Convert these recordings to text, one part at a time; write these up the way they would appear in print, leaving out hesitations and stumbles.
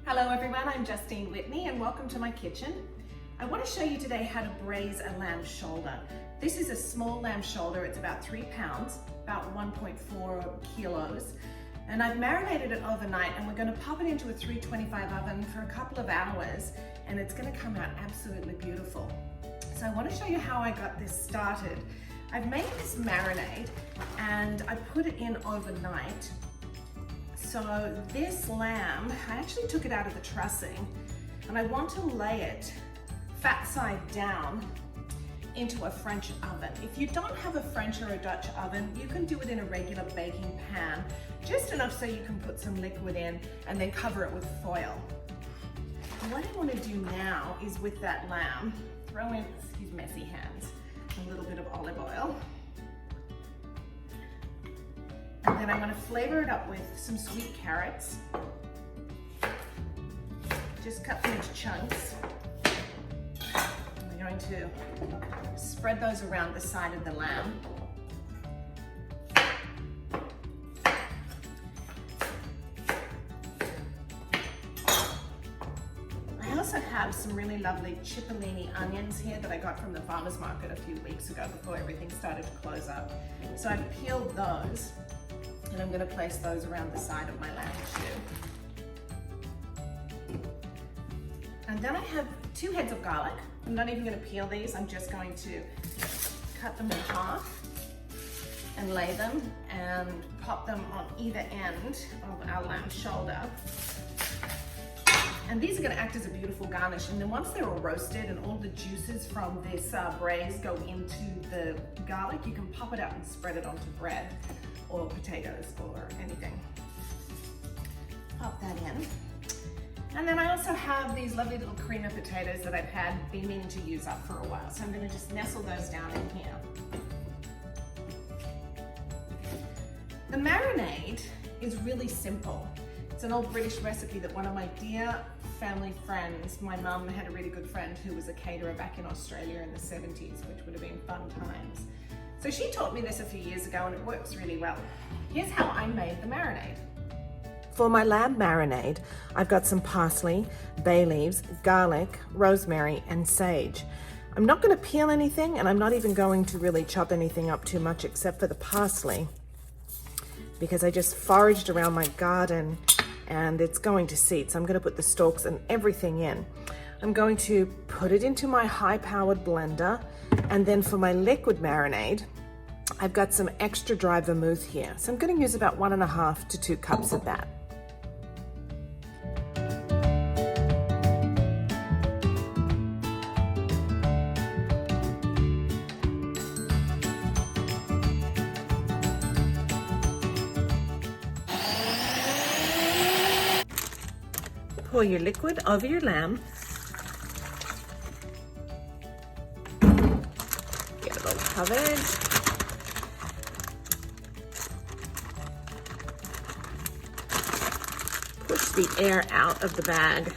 Hello everyone, I'm Justine Whitney and welcome to my kitchen. I want to show you today how to braise a lamb shoulder. This is a small lamb shoulder, it's about 3 pounds, about 1.4 kilos. And I've marinated it overnight and we're going to pop it into a 325 oven for a couple of hours and it's going to come out absolutely beautiful. So I want to show you how I got this started. I've made this marinade and I put it in overnight. So this lamb, I actually took it out of the trussing and I want to lay it fat side down into a French oven. If you don't have a French or a Dutch oven, you can do it in a regular baking pan, just enough so you can put some liquid in and then cover it with foil. What I want to do now is with that lamb, throw in, excuse messy hands, a little bit of olive oil. And then I'm going to flavor it up with some sweet carrots. Just cut them into chunks. We're going to spread those around the side of the lamb. I also have some really lovely cipollini onions here that I got from the farmer's market a few weeks ago before everything started to close up. So I've peeled those. And I'm going to place those around the side of my lamb stew. And then I have 2 heads of garlic. I'm not even going to peel these, I'm just going to cut them in half and lay them and pop them on either end of our lamb shoulder. And these are going to act as a beautiful garnish, and then once they're all roasted and all the juices from this braise go into the garlic, you can pop it out and spread it onto bread or potatoes or anything. Pop that in. And then I also have these lovely little creamer potatoes that I've been meaning to use up for a while. So I'm going to just nestle those down in here. The marinade is really simple. It's an old British recipe that one of my dear family friends, my mum had a really good friend who was a caterer back in Australia in the 70s, which would have been fun times. So she taught me this a few years ago and it works really well. Here's how I made the marinade. For my lamb marinade, I've got some parsley, bay leaves, garlic, rosemary, and sage. I'm not going to peel anything and I'm not even going to really chop anything up too much except for the parsley, because I just foraged around my garden and it's going to seed. So I'm going to put the stalks and everything in. I'm going to put it into my high-powered blender, and then for my liquid marinade, I've got some extra dry vermouth here. So I'm going to use about 1.5 to 2 cups of that. Pour your liquid over your lamb. Get it all covered. Push the air out of the bag.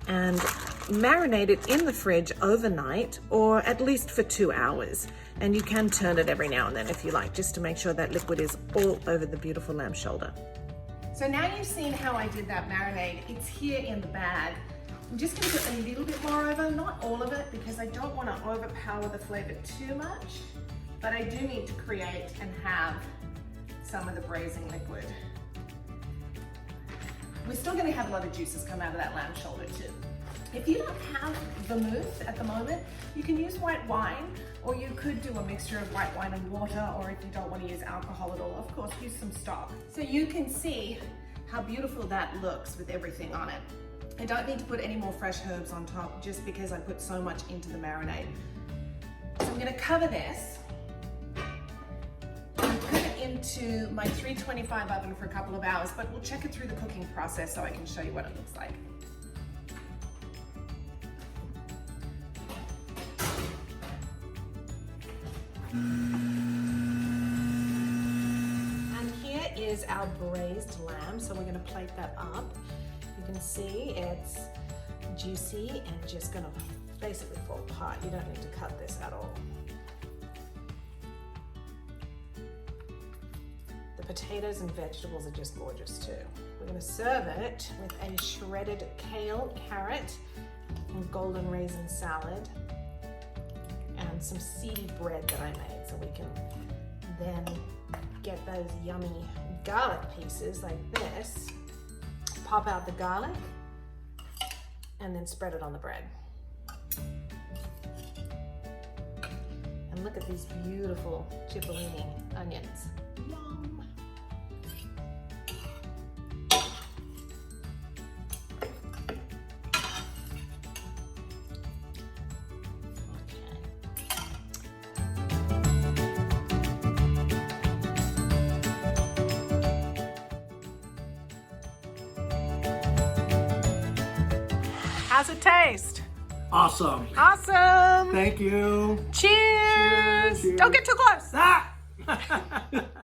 And marinate it in the fridge overnight, or at least for 2 hours. And you can turn it every now and then if you like, just to make sure that liquid is all over the beautiful lamb shoulder. So now you've seen how I did that marinade. It's here in the bag. I'm just going to put a little bit more over, not all of it, because I don't want to overpower the flavor too much, but I do need to create and have some of the braising liquid. We're still going to have a lot of juices come out of that lamb shoulder too. If you don't have vermouth at the moment, you can use white wine, or you could do a mixture of white wine and water, or if you don't want to use alcohol at all, of course, use some stock. So you can see how beautiful that looks with everything on it. I don't need to put any more fresh herbs on top just because I put so much into the marinade. So I'm going to cover this and put it into my 325 oven for a couple of hours, but we'll check it through the cooking process so I can show you what it looks like. And here is our braised lamb, so we're going to plate that up. You can see it's juicy and just going to basically fall apart. You don't need to cut this at all. The potatoes and vegetables are just gorgeous too. We're going to serve it with a shredded kale, carrot, and golden raisin salad, and some seedy bread that I made, so we can then get those yummy garlic pieces like this, pop out the garlic, and then spread it on the bread. And look at these beautiful cipollini onions. Yum! How's it taste? Awesome. Awesome. Thank you. Cheers. Cheers. Don't get too close. Ah!